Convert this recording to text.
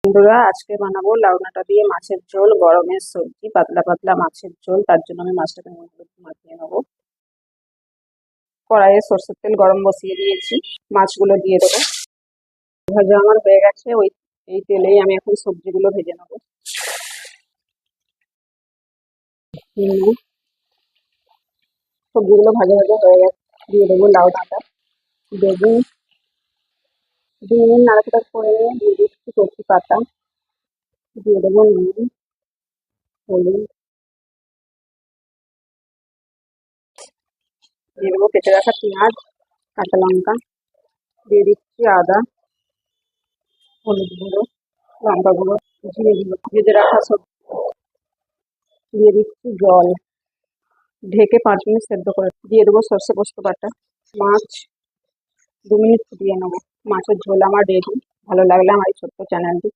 বন্ধুরা, আজকে বানাবো লাউ ডাঁটা দিয়ে মাছের ঝোল। গরমের সবজি, পাতলা পাতলা মাছের ঝোল। তার জন্য আমি মাছটাকে নুন হলুদ মাখিয়ে নেবো। কড়াইয়ে সর্ষের তেল গরম বসিয়ে দিয়েছি, মাছগুলো দিয়ে দেবো। ভাজা আমার হয়ে গেছে, এই তেলেই আমি এখন সবজিগুলো ভেজে নেবো। সবজিগুলো ভাজা ভাজা হয়ে গেছে, দিয়ে দেবো লাউ ডাঁটা, বেগুন। 2 মিনিট নাড়াচাড়া করে দিয়ে দিচ্ছি কচি পাতা, দিয়ে দেবো নুন, হলুদ, দিয়ে দেবো কেটে রাখা পেঁয়াজ, কাঁচা লঙ্কা, দিয়ে দিচ্ছি আদা, হলুদ গুঁড়ো, লঙ্কা গুঁড়ো, জিরে গুঁড়ো, ভেজে রাখা সবজি, দিয়ে দিচ্ছি জল, ঢেকে 5 মিনিট সেদ্ধ করে দিয়ে দেবো সর্ষে পোস্ত বাটা। মাছ 2 মিনিট ফুটিয়ে নেবো। মাছের ঝোল আমার রেডি। ভালো লাগলে আমার এই ছোট্ট চ্যানেলটি